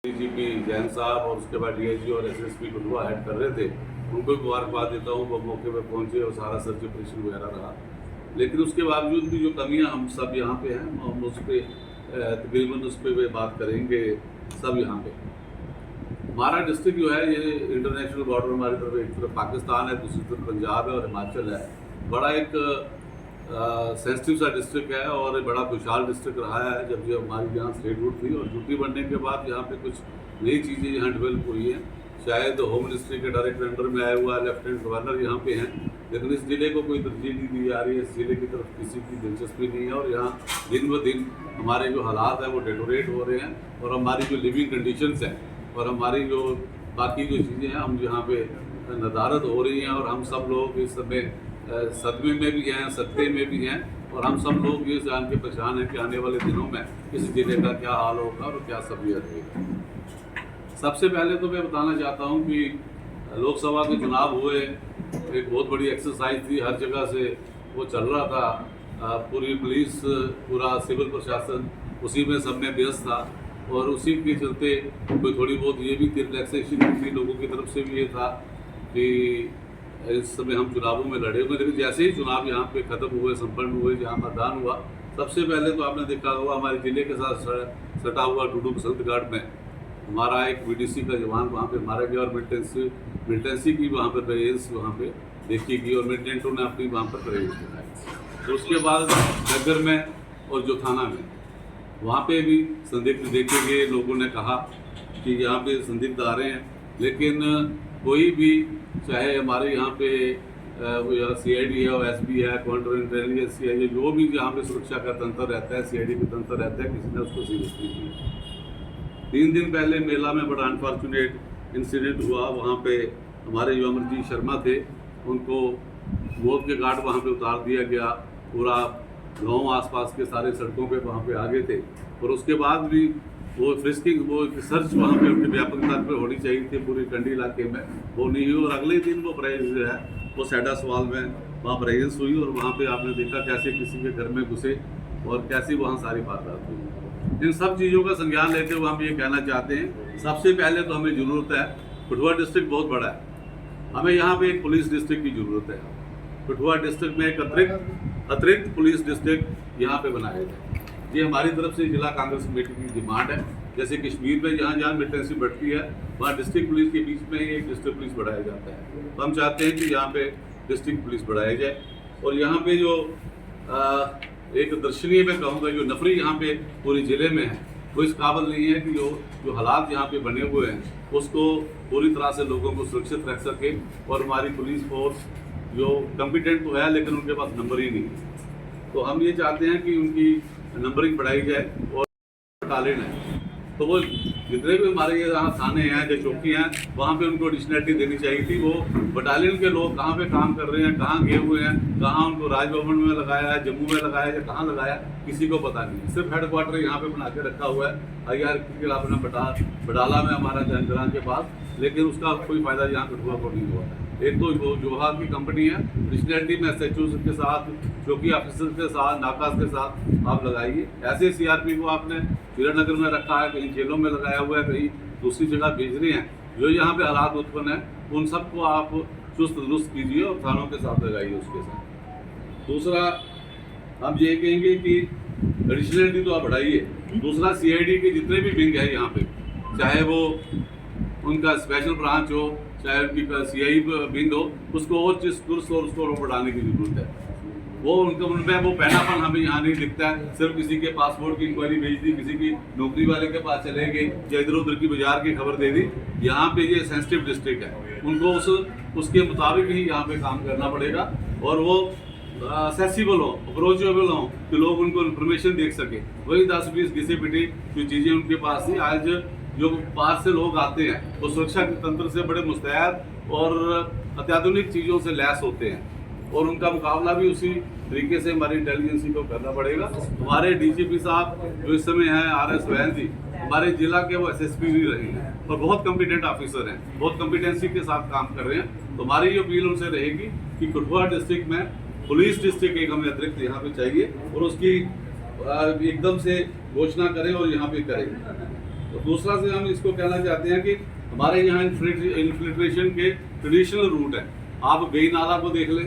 DGP Jain साहब और उसके बाद डीआईजी और एसएसपी कुटुंबा हेड कर रहे थे, उनको भी मुबारकबाद देता हूँ। वो मौके पर पहुँचे और सारा सर्च ऑपरेशन वगैरह रहा, लेकिन उसके बावजूद भी जो कमियाँ हम सब यहाँ पे हैं, हम उस पर तकरीबन उस पर बात करेंगे। सब यहाँ पे हमारा डिस्ट्रिक्ट जो है, ये इंटरनेशनल बॉर्डर हमारी तरफ, एक तरफ पाकिस्तान है, दूसरी तरफ पंजाब है और हिमाचल है। बड़ा एक सेंसिटिव सा डिस्ट्रिक्ट है और बड़ा खुशहाल डिस्ट्रिक्ट रहा है जब हमारी यहाँ स्टेट रूट थी। और ड्यूटी बनने के बाद यहाँ पे कुछ नई चीज़ें यहाँ डेवलप हुई हैं। शायद होम मिनिस्ट्री के डायरेक्ट अंडर में आया हुआ लेफ्टिनेंट गवर्नर यहाँ पे हैं, लेकिन इस ज़िले को कोई तरजीह नहीं दी जा रही है। इस ज़िले की तरफ किसी की दिलचस्पी नहीं है और यहाँ दिन ब दिन हमारे जो हालात हैं वो डेटोरेट हो रहे हैं और हमारी जो लिविंग कंडीशंस हैं और हमारी जो बाकी जो चीज़ें हैं, हम यहाँ पे नदारत हो रही हैं। और हम सब लोग इस समय सदमे में भी हैं, सत्ते में भी हैं और हम सब लोग ये जान के परेशान हैं कि आने वाले दिनों में इस जिले का क्या हाल होगा और क्या सबियत रहेगी। सबसे पहले तो मैं बताना चाहता हूँ कि लोकसभा के चुनाव हुए, एक बहुत बड़ी एक्सरसाइज थी, हर जगह से वो चल रहा था। पूरी पुलिस, पूरा सिविल प्रशासन उसी में सब में व्यस्त था और उसी के चलते कोई थोड़ी बहुत ये भी रिलैक्सेशन थी लोगों की तरफ से भी ये था कि इस समय हम चुनावों में लड़े हुए। लेकिन जैसे ही चुनाव यहाँ पे ख़त्म हुए, संपन्न हुए, जहाँ मतदान हुआ, सबसे पहले तो आपने देखा होगा हमारे ज़िले के साथ सटा हुआ डूडू बसंतगढ़ में हमारा एक वीडीसी का जवान वहाँ पे मारा गया और मिलिटेंसी की वहाँ पर प्रेजेंस वहाँ पे देखी गई और मिलिटेंटों ने अपनी वहाँ पर प्रेजेंस दिखाई। तो उसके बाद नगर में और जो थाना में वहाँ पे भी संदिग्ध देखे गए। लोगों ने कहा कि यहाँ पे संदिग्ध आ रहे हैं, लेकिन कोई भी, चाहे हमारे यहाँ पे सीआईडी है और एसबी है, काउंटर इंटेलिजेंस है, ये जो भी यहाँ पे सुरक्षा का तंत्र रहता है, सीआईडी का तंत्र रहता है, किसी ने उसको सीरियस नहीं किया। 3 दिन पहले मेला में बड़ा अनफॉर्चुनेट इंसिडेंट हुआ। वहाँ पे हमारे जो अमरजीत शर्मा थे, उनको मौत के घाट वहाँ पे उतार दिया गया। पूरा गाँव आसपास के सारे सड़कों पे वहाँ पे आ गए थे और उसके बाद भी वो फ्रिस्किंग, वो सर्च वहाँ पे उनकी व्यापक स्तर पर होनी चाहिए थी पूरी कंडी इलाके में, वो नहीं हुई। और अगले दिन वो प्रेजेंस जो है वो सैडा सवाल में वहाँ प्रेजेंस हुई और वहाँ पे आपने देखा कैसे किसी के घर में घुसे और कैसी वहाँ सारी वारदात हुई। इन सब चीज़ों का संज्ञान लेते हुए हम ये कहना चाहते हैं, सबसे पहले तो हमें ज़रूरत है, कठुआ डिस्ट्रिक्ट बहुत बड़ा है, हमें यहाँ पे एक पुलिस डिस्ट्रिक्ट की ज़रूरत है। कठुआ डिस्ट्रिक्ट में एक अतिरिक्त पुलिस डिस्ट्रिक्ट यहाँ पे बनाया जाए। ये हमारी तरफ से जिला कांग्रेस कमेटी की डिमांड है। जैसे कश्मीर में जहाँ जहाँ मिलिटेंसी बढ़ती है, वहाँ डिस्ट्रिक्ट पुलिस के बीच में ही एक डिस्ट्रिक्ट पुलिस बढ़ाया जाता है। तो हम चाहते हैं कि यहाँ पे डिस्ट्रिक्ट पुलिस बढ़ाया जाए। और यहाँ पे जो एक दर्शनीय मैं कहूँगा, जो नफरी यहाँ पे पूरे ज़िले में है, वो इस काबिल नहीं है कि जो हालात यहाँ पे बने हुए हैं उसको पूरी तरह से लोगों को सुरक्षित रख सके। और हमारी पुलिस फोर्स जो कॉम्पिटेंट तो है, लेकिन उनके पास नंबर ही नहीं है। तो हम ये चाहते हैं कि उनकी नंबरिंग बढ़ाई जाए। और बटालियन है, तो वो जितने भी हमारे यहाँ थाने हैं, जो चौकी हैं, वहाँ पे उनको एडिशनलिटी देनी चाहिए थी। वो बटालियन के लोग कहाँ पे काम कर रहे हैं, कहाँ गए हुए हैं, कहाँ उनको राजभवन में लगाया है, जम्मू में लगाया है, कहाँ लगाया, किसी को पता नहीं। सिर्फ हेडक्वार्टर यहाँ पे बना के रखा हुआ है IR के खिलाफ बटाला में हमारा जंजरान के पास, लेकिन उसका कोई फायदा यहाँ कठुआ को नहीं हुआ। एक तो वो जोहा की कंपनी है, एडिशनलिटी में SHO के साथ, चौकी ऑफिसर के साथ, नाकाज के साथ आप लगाइए। ऐसे CRP को आपने हीरानगर में रखा है, कहीं जेलों में लगाया हुआ है, कहीं दूसरी जगह भेज रहे हैं। जो यहाँ पे हालात उत्पन्न है उन सबको आप चुस्त दुरुस्त कीजिए और थानों के साथ लगाइए उसके साथ। दूसरा हम ये कहेंगे कि एडिशनलिटी तो आप बढ़ाइए। दूसरा CID के जितने भी विंग है यहाँ पे, चाहे वो उनका स्पेशल ब्रांच हो, चाहे उनकी CI विंग हो, उसको और दुरुस्त और उसको बढ़ाने की जरूरत है। वो उनमें वो पहनापन हमें यहाँ नहीं दिखता है। सिर्फ किसी के पासपोर्ट की इंक्वायरी भेज दी, किसी की नौकरी वाले के पास चले गए या इधर उधर की बाजार की खबर दे दी। यहाँ पे ये सेंसिटिव डिस्ट्रिक्ट है, उनको उसके मुताबिक ही यहाँ पे काम करना पड़ेगा। और वो एक्सेसिबल हो, अप्रोचेबल हो, कि लोग उनको इन्फॉर्मेशन देख सके। वही 10-20 घिसे पिटी जो चीज़ें उनके पास थी, आज जो बाहर से लोग आते हैं वो सुरक्षा के तंत्र से बड़े मुस्तैद और अत्याधुनिक चीज़ों से लैस होते हैं और उनका मुकाबला भी उसी तरीके से हमारी इंटेलिजेंसी को करना पड़ेगा। हमारे DGP साहब जो इस समय हैं, RS वैन जी, हमारे जिला के वो SSP भी रहे हैं और बहुत कॉम्पिटेंट ऑफिसर हैं, बहुत कॉम्पिटेंसी के साथ काम कर रहे हैं। तो हमारी ये अपील उनसे रहेगी कि कठुआ डिस्ट्रिक्ट में पुलिस डिस्ट्रिक्ट एक हमें अतिरिक्त यहाँ पे चाहिए और उसकी एकदम से घोषणा करें और यहाँ पे करें। तो दूसरा से हम इसको कहना चाहते हैं कि हमारे यहाँ इन्फिल्ट्रेशन के ट्रेडिशनल रूट है। आप गई नाला को देख लें,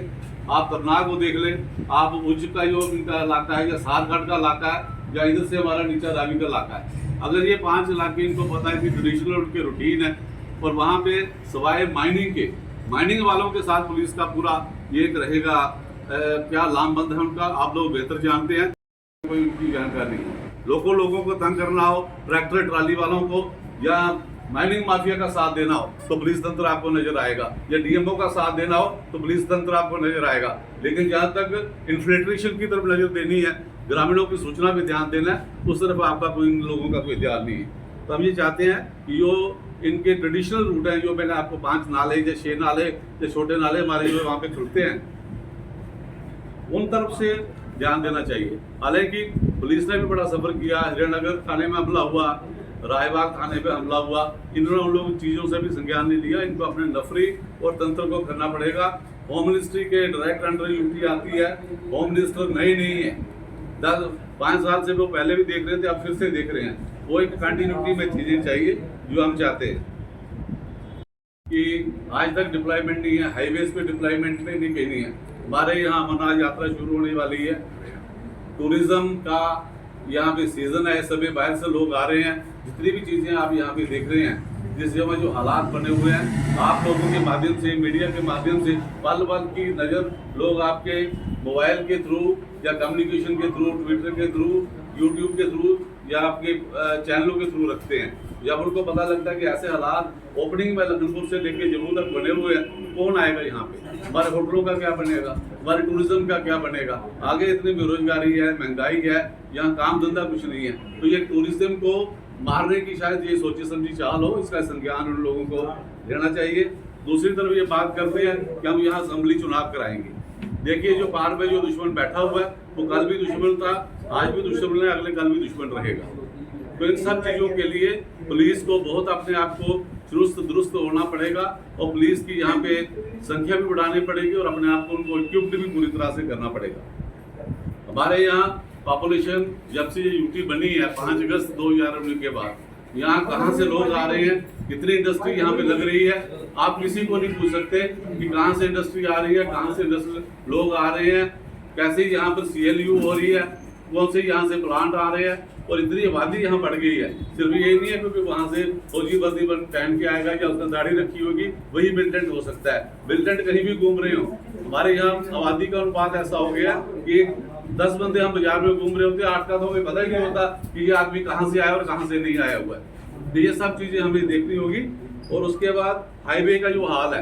आप तरनाग को देख लें, आप उच्च का जो इनका इलाका है या सारघाट का इलाका है या इधर से हमारा नीचा रावी का इलाका है। अगर ये 5 इलाके इनको पता है कि ट्रेडिशनल उनके रूटीन है और वहाँ पे सवाए माइनिंग वालों के साथ पुलिस का पूरा ये एक रहेगा क्या लामबंद है उनका, आप लोग बेहतर जानते हैं, कोई उनकी जानकारी नहीं है। लोगों को तंग करना हो, ट्रैक्टर ट्राली वालों को या माइनिंग माफिया का साथ देना हो तो पुलिस तंत्र आपको नजर आएगा, या डीएमओ का साथ देना हो तो पुलिस तंत्र आपको नजर आएगा। लेकिन जहाँ तक इन्फिल्ट्रेशन की तरफ नजर देनी है, ग्रामीणों की सूचना पे ध्यान देना है, उस तरफ आपका कोई इन लोगों का कोई ध्यान नहीं है। तो हम ये चाहते हैं कि जो इनके ट्रेडिशनल रूट हैं, जो मैंने आपको 5 नाले या 6 नाले या छोटे नाले हमारे जो वहाँ पे खुलते हैं, उन तरफ से ध्यान देना चाहिए। हालांकि पुलिस ने भी बड़ा सफर किया, हिरणनगर थाने में हमला हुआ, रायबाग थाने पे हमला हुआ, इन्होंने उन लोग चीज़ों से भी संज्ञान नहीं लिया। इनको अपने नफरी और तंत्र को करना पड़ेगा। होम मिनिस्ट्री के डायरेक्ट अंडर यूटी आती है, होम मिनिस्टर नहीं है, 5 साल से वो पहले भी देख रहे थे, अब फिर से देख रहे हैं। वो एक कंटिन्यूटी में चीज़ें चाहिए जो हम चाहते हैं कि आज तक डिप्लॉयमेंट नहीं है, हाईवेज पे डिप्लॉयमेंट नहीं कहीं है। हमारे यहाँ अमरनाथ यात्रा शुरू होने वाली है, टूरिज्म का यहाँ पे सीजन है, सभी बाहर से लोग आ रहे हैं। जितनी भी चीज़ें आप यहाँ पे देख रहे हैं, जिस जगह जो हालात बने हुए हैं, आप लोगों के माध्यम से, मीडिया के माध्यम से पल पल की नज़र लोग आपके मोबाइल के थ्रू या कम्युनिकेशन के थ्रू, ट्विटर के थ्रू, यूट्यूब के थ्रू या आपके चैनलों के थ्रू रखते हैं। जब उनको पता लगता है कि ऐसे हालात ओपनिंग में लखनपुर से लेके जम्मू तक बने हुए हैं, कौन आएगा यहाँ पे? हमारे होटलों का क्या बनेगा, हमारे टूरिज्म का क्या बनेगा? आगे इतनी बेरोजगारी है, महंगाई है, यहाँ काम धंधा कुछ नहीं है। तो ये टूरिज्म को मारने की शायद ये सोची समझी चाल हो, इसका संज्ञान उन लोगों को लेना चाहिए। दूसरी तरफ ये बात करते हैं कि हम यहाँ असेंबली चुनाव कराएंगे। देखिए, जो पहाड़ पे जो दुश्मन बैठा हुआ है वो कल भी दुश्मन था, आज भी दुश्मन है, अगले कल भी दुश्मन रहेगा। तो इन सब चीज़ों के लिए पुलिस को बहुत अपने आप को चुस्त दुरुस्त होना पड़ेगा और पुलिस की यहाँ पे संख्या भी बढ़ानी पड़ेगी और अपने आप को उनको इक्विप्ड भी पूरी तरह से करना पड़ेगा। हमारे यहाँ पॉपुलेशन जब से ये यूटी बनी है 5 अगस्त 2019 के बाद, यहाँ कहाँ से लोग आ रहे हैं, कितनी इंडस्ट्री यहाँ पे लग रही है, आप किसी को नहीं पूछ सकते कि कहाँ से इंडस्ट्री आ रही है, कहाँ से इंडस्ट्री लोग आ रहे हैं, कैसे यहाँ पर CLU हो रही है, कौन से यहाँ से प्लांट आ रहे हैं। और इतनी आबादी यहाँ बढ़ गई है। सिर्फ ये नहीं है क्योंकि वहाँ से फौजी वर्दी पहन के आएगा या उसने दाढ़ी रखी होगी वही मिलिटेंट हो सकता है। मिलिटेंट कहीं भी घूम रहे हो। हमारे यहाँ आबादी का अनुपात ऐसा हो गया कि 10 बंदे हम बाजार में घूम रहे होते हैं, 8 का तो हमें पता ही नहीं होता कि ये आदमी कहाँ से आया और कहाँ से नहीं आया हुआ है। तो ये सब चीजें हमें देखनी होगी। और उसके बाद हाईवे का जो हाल है,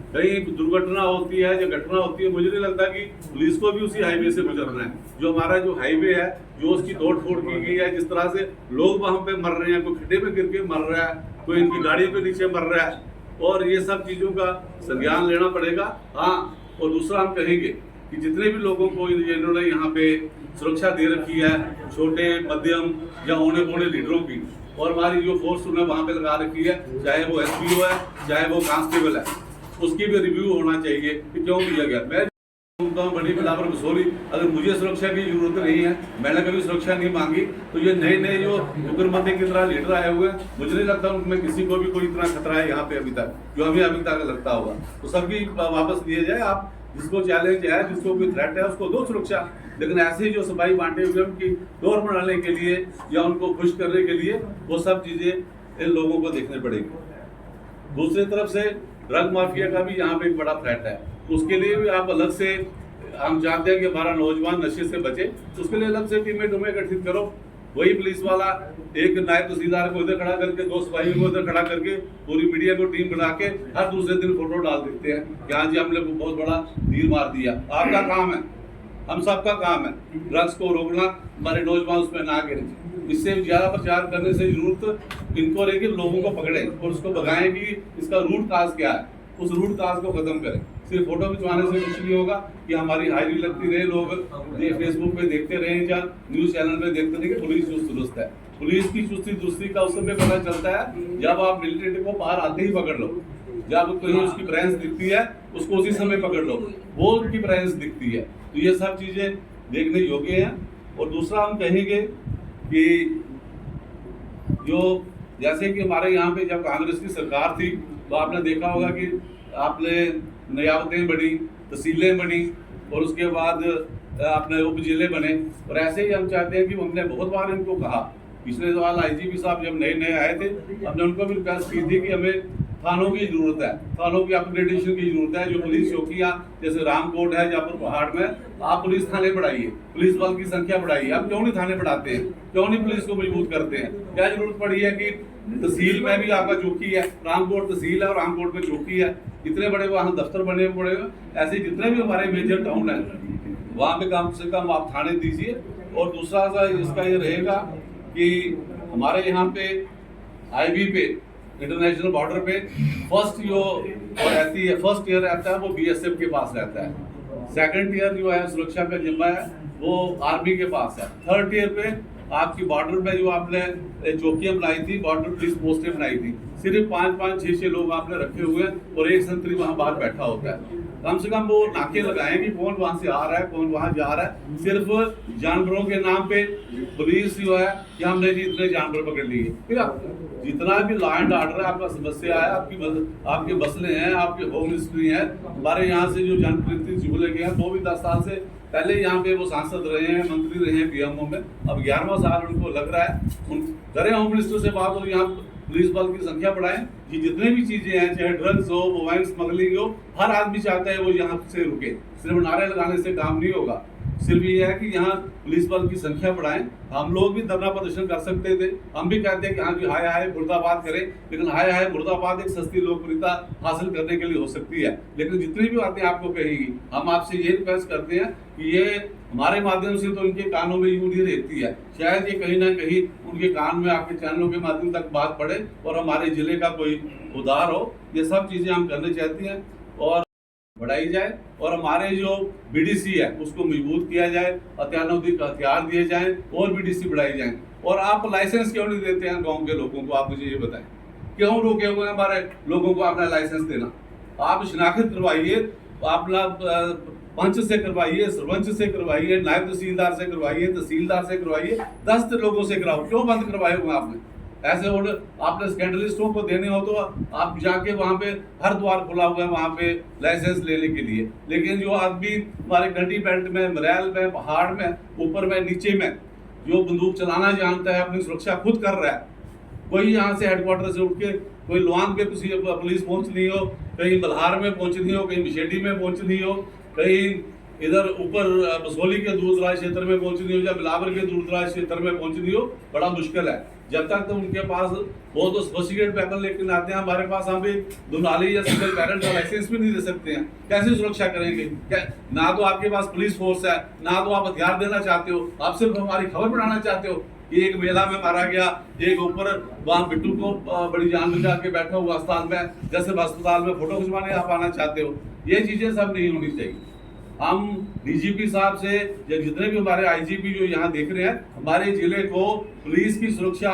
कहीं दुर्घटना होती है या घटना होती है, मुझे नहीं लगता कि पुलिस को भी उसी हाईवे से गुजरना है। जो हमारा जो हाईवे है, जो उसकी तोड़ फोड़ की गई है, जिस तरह से लोग वहां पे मर रहे हैं, कोई खड्डे पे गिर के मर रहा है, कोई इनकी गाड़ी पे नीचे मर रहा है, और ये सब चीजों का संज्ञान लेना पड़ेगा। हाँ, और दूसरा हम कहेंगे कि जितने भी लोगों को इन्होंने यहाँ पे सुरक्षा दे रखी है, छोटे मध्यम या होने बोने लीडरों की, और हमारी जो फोर्स उन्हें वहाँ पे लगा रखी है, चाहे वो SPO है, चाहे वो कांस्टेबल है, उसकी भी रिव्यू होना चाहिए कि क्यों दिया गया। मैं बड़ी बिलावर बसोली, अगर मुझे सुरक्षा की जरूरत नहीं है, मैंने कभी सुरक्षा नहीं मांगी, तो ये नए जो उग्रपंथी की तरह लीडर आए हुए हैं, मुझे नहीं लगता उनमें किसी को भी कोई इतना खतरा है यहाँ पे अभी तक, जो हमें अभी तक लगता होगा। तो सबकी वापस दिए जाए। आप जिसको चैलेंज है, जिसको कोई थ्रेट है, उसको दो सुरक्षा। लेकिन ऐसे जो सफाई बांटे हुए उनकी डोर बनाने के लिए या उनको खुश करने के लिए, वो सब चीजें इन लोगों को देखनी पड़ेगी। दूसरी तरफ से ड्रग माफिया का भी यहाँ पे एक बड़ा थ्रेट है, उसके लिए भी आप अलग से, हम चाहते हैं कि हमारा नौजवान नशे से बचे, तो उसके लिए अलग से टीमें तुम्हें गठित करो। वही पुलिस वाला एक नायब तहसीलदार को इधर खड़ा करके, 2 सिपाहियों को इधर खड़ा करके, पूरी मीडिया को टीम बना के हर दूसरे दिन फोटो डाल देते हैं कि हाँ जी हमने बहुत बड़ा तीर मार दिया। आपका काम है, हम सबका काम है ड्रग्स को रोकना, हमारे नौजवान उसमें ना गिरे। इससे ज्यादा प्रचार करने से जरूरत इनको रही कि लोगों को पकड़े और उसको भगाएं कि इसका रूट काज क्या है, उस रूट काज को खत्म करें। सिर्फ फोटो खिंचवाने से कुछ नहीं होगा कि हमारी हाजिरी लगती रहे, लोग ये फेसबुक पे देखते रहे या न्यूज चैनल पे देखते रहे कि पुलिस चुस्त दुरुस्त है। पुलिस की चुस्ती दुरुस्ती का उस समय पता चलता है जब आप मिलिटेंट को बाहर आते ही पकड़ लो, जब कहीं उसकी प्रेजेंस दिखती है, उसको उसी समय पकड़ लो, वो उनकी प्रेजेंस दिखती है। तो ये सब चीज़ें देखने योग्य हैं। और दूसरा हम कहेंगे कि जो जैसे कि हमारे यहाँ पे जब कांग्रेस की सरकार थी तो आपने देखा होगा कि आपने नियामतें बनी, तहसीलें बनी और उसके बाद अपने उप जिले बने। और ऐसे ही हम चाहते हैं कि हमने बहुत बार इनको कहा, पिछले साल आईजीपी साहब जब नए आए थे हमने उनको भी रिक्वेस्ट की थी कि हमें थानों की जरूरत है, थानों की अपग्रेडेशन की जरूरत है। जो पुलिस चौकियाँ जैसे रामकोट है, जयपुर पहाड़ में, आप पुलिस थाने बढ़ाइए, पुलिस बल की संख्या बढ़ाइए। आप क्यों नहीं थाने बढ़ाते हैं, क्यों नहीं पुलिस को मजबूत करते हैं? क्या जरूरत पड़ी है कि तहसील में भी आपका चौकी है, रामकोट तहसील है और रामकोट में चौकी है, इतने बड़े वहाँ दफ्तर बने पड़े हुए। ऐसे जितने भी हमारे मेजर टाउन है वहाँ पे कम से कम आप थाने दीजिए। और दूसरा इसका ये रहेगा कि हमारे यहाँ पे आईबी पे, इंटरनेशनल बॉर्डर पे फर्स्ट ईयर रहता है वो बीएसएफ के पास रहता है। सेकंड ईयर जो है सुरक्षा का जिम्मा है वो आर्मी के पास है। थर्ड ईयर पे आपकी बॉर्डर में जो आपने चौकियां बनाई थी, बॉर्डर पुलिस पोस्टें बनाई थी, सिर्फ 5-5, 6-6 लोग आपने रखे हुए हैं और एक संतरी वहां बाहर बैठा होता है। कम से कम वो नाके लगाएं कि कौन वहां से आ रहा है, कौन वहां जा रहा है। सिर्फ जानवरों के नाम पे पुलिस जो है कि हमने जी इतने जानवर पकड़ लिए। फिर जितना भी लॉ एंड ऑर्डर है, आपका समस्या है, आपके मसले हैं, आपके होम मिनिस्ट्री है, हमारे यहाँ से जो जनप्रतिनिधि चुने गए हैं वो भी 10 साल से पहले यहाँ पे वो सांसद रहे हैं, मंत्री रहे हैं पीएमओ में, अब 11वां साल उनको लग रहा है। करें होम मिनिस्टर से बात और यहाँ पुलिस बल की संख्या बढ़ाएं कि जितने भी चीजें हैं, चाहे ड्रग्स हो, मोबाइल स्मगलिंग हो, हर आदमी चाहता है वो यहाँ से रुके। सिर्फ नारे लगाने से काम नहीं होगा, सिर्फ ये है कि यहाँ पुलिस बल की संख्या बढ़ाएं। हम लोग भी धरना प्रदर्शन कर सकते थे, हम भी कहते हैं कि हाँ जी हाय हाय मुर्दाबाद करें, लेकिन हाय हाय मुर्दाबाद एक सस्ती लोकप्रियता हासिल करने के लिए हो सकती है। लेकिन जितनी भी बातें आपको कहेगी, हम आपसे ये रिक्वेस्ट करते हैं कि ये हमारे माध्यम से तो इनके कानों में यूं नहीं रहती है, शायद ये कहीं ना कहीं उनके कान में आपके चैनलों के माध्यम तक बात पड़े और हमारे जिले का कोई उद्धार हो। ये सब चीजें हम करना चाहते हैं और बढ़ाई जाए। और हमारे जो बीडीसी है उसको मजबूत किया जाए, अत्याधुनिक हथियार दिए जाएं और बीडीसी बढ़ाई जाए। और आप लाइसेंस क्यों नहीं देते हैं गांव के लोगों को, आप मुझे ये बताएं, क्यों रोके हुए हैं हमारे लोगों को अपना लाइसेंस देना? आप शिनाख्त करवाइए, अपना पंच से करवाइए, सरपंच से करवाइए, नायब तहसीलदार से करवाइए, तहसीलदार से करवाइए, 10 लोगों से कराओ। क्यों बंद करवाए हुए आपने? ऐसे ऑर्डर आपने स्कैंडलिस्टों को देने हो तो आप जाके वहाँ पे हर द्वार खुला हुआ है वहाँ पे लाइसेंस लेने के लिए। लेकिन जो आदमी हमारे घंटी बेल्ट में, मरैल में, पहाड़ में, ऊपर में, नीचे में जो बंदूक चलाना जानता है, अपनी सुरक्षा खुद कर रहा है, कोई यहाँ से हेडक्वार्टर से उठ के कोई लोहान पे किसी पुलिस पहुँचनी हो, कहीं बल्हार में पहुँचनी हो, कहीं बिशेडी में पहुँचनी हो, कहीं इधर ऊपर बसोली के दूर दराज क्षेत्र में पहुंचनी हो या बिलावर के दूर दराज क्षेत्र में पहुंचनी हो, बड़ा मुश्किल है। जब तक तो उनके पास वो तो सोफिस्टिकेटेड व्हीकल लेकर आते हैं, हमारे पास हम भी दुनाली या सिंगल पैरेंट का लाइसेंस भी नहीं दे सकते हैं, कैसे सुरक्षा करेंगे? ना तो आपके पास पुलिस फोर्स है, ना तो आप हथियार देना चाहते हो, आप सिर्फ हमारी खबर बढ़ाना चाहते हो कि एक मेला में मारा गया, एक ऊपर वहाँ बिट्टू को बड़ी जान बचा के बैठा हुआ अस्पताल में, जैसे अस्पताल में फोटो खिंचवाने आप आना चाहते हो। ये चीजें सब नहीं होनी चाहिए। हम डीजीपी साहब से या जितने भी हमारे आईजीपी जो यहाँ देख रहे हैं, हमारे जिले को पुलिस की सुरक्षा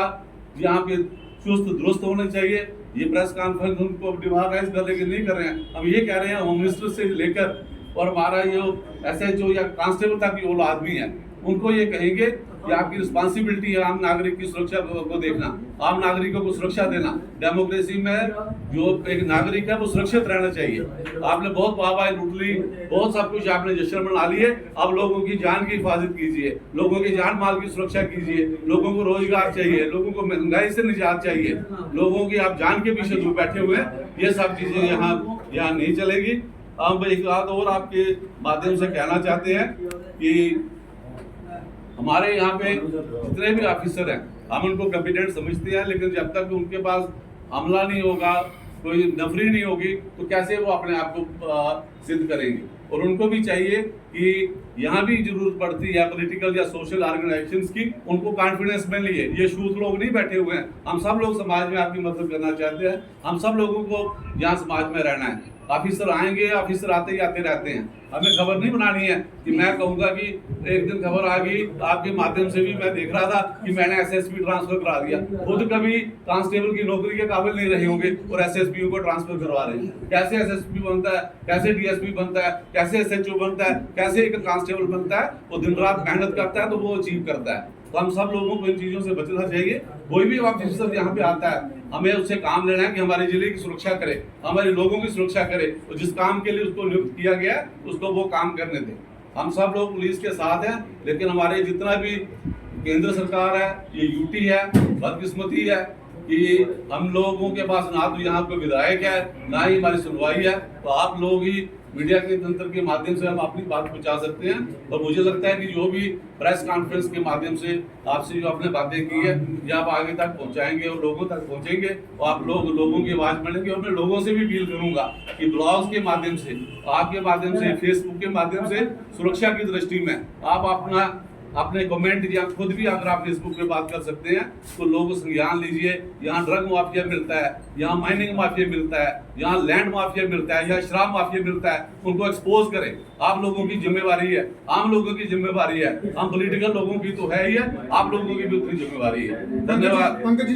यहाँ पे चुस्त दुरुस्त होना चाहिए। ये प्रेस कॉन्फ्रेंस उनको डिमांडाइज कर लेके नहीं कर रहे हैं, हम ये कह रहे हैं होम मिनिस्टर से लेकर और हमारा जो एसएचओ या कांस्टेबल तक की वो आदमी है, उनको ये कहेंगे कि आपकी रिस्पॉन्सिबिलिटी है आम नागरिक की सुरक्षा को देखना, आम नागरिकों को सुरक्षा देना। डेमोक्रेसी में जो एक नागरिक है वो सुरक्षित रहना चाहिए। आपने बहुत वाहवाही लूट ली, बहुत सब कुछ आपने जश्न मना लिए, अब लोगों की जान की हिफाजत कीजिए, लोगों के जान माल की सुरक्षा कीजिए, लोगों को रोजगार चाहिए, लोगों को महंगाई से निजात चाहिए, लोगों की आप जान के पीछे दूर बैठे हुए हैं, ये सब चीजें यहाँ नहीं चलेगी। हम एक बात और आपके माध्यम से कहना चाहते हैं कि हमारे यहाँ पे जितने भी ऑफिसर हैं हम उनको कॉम्पिटेंट समझते हैं, लेकिन जब तक उनके पास हमला नहीं होगा, कोई नफरी नहीं होगी, तो कैसे वो अपने आप को सिद्ध करेंगे? और उनको भी चाहिए कि यहाँ भी जरूरत पड़ती है पॉलिटिकल या सोशल ऑर्गेनाइजेशंस की, उनको कॉन्फिडेंस में लिए। ये शूद लोग नहीं बैठे हुए हैं, हम सब लोग समाज में आपकी मदद करना चाहते हैं, हम सब लोगों को यहाँ समाज में रहना है। ऑफिसर आएंगे, ऑफिसर आते ही आते रहते हैं। हमें खबर नहीं बनानी है कि मैं कहूंगा कि एक दिन खबर आ गई आपके माध्यम से भी, मैं देख रहा था कि मैंने एसएसपी ट्रांसफर करा दिया। खुद कभी कांस्टेबल की नौकरी के काबिल नहीं रहे होंगे और एसएसपी को ट्रांसफर करवा रहे हैं। कैसे एसएसपी बनता है, कैसे डीएसपी बनता है, कैसे एसएचओ बनता है, कैसे एक कांस्टेबल बनता है? वो दिन रात मेहनत करता है तो वो अचीव करता है। तो हम सब लोगों को इन चीजों से बचना चाहिए। कोई भी ऑफिसर यहाँ पे आता है, हमें उससे काम लेना है कि हमारे जिले की सुरक्षा करे, हमारे लोगों की सुरक्षा करे, और जिस काम के लिए उसको नियुक्त किया गया है उसको वो काम करने दे। हम सब लोग पुलिस के साथ हैं, लेकिन हमारे जितना भी केंद्र सरकार है, ये यूटी है, बदकिस्मती है कि हम लोगों के पास ना तो यहाँ पे विधायक है, ना ही हमारी सुनवाई है। तो आप लोग ही मीडिया के तंत्र के माध्यम से हम अपनी बात पहुंचा सकते हैं। और मुझे लगता है कि जो भी प्रेस कॉन्फ्रेंस के माध्यम से आपसे जो आपने बातें की है, ये आप आगे तक पहुंचाएंगे और लोगों तक पहुंचेंगे, और आप लोगों की आवाज बढ़ेंगे। और मैं लोगों से भी अपील करूंगा कि ब्लॉग्स के माध्यम से, आपके माध्यम से, फेसबुक के माध्यम से सुरक्षा की दृष्टि में आप अपने कमेंट या खुद भी अगर आप फेसबुक पे बात कर सकते हैं तो लोग संज्ञान लीजिए। यहाँ ड्रग माफिया मिलता है, यहाँ माइनिंग माफिया मिलता है, यहाँ लैंड माफिया मिलता है, यहाँ शराब माफिया मिलता है, उनको एक्सपोज करें। आप लोगों की जिम्मेवारी है, आम लोगों की जिम्मेवारी है, हम पॉलिटिकल लोगों की तो है ही है, आप लोगों की भी उतनी जिम्मेवारी है। धन्यवाद।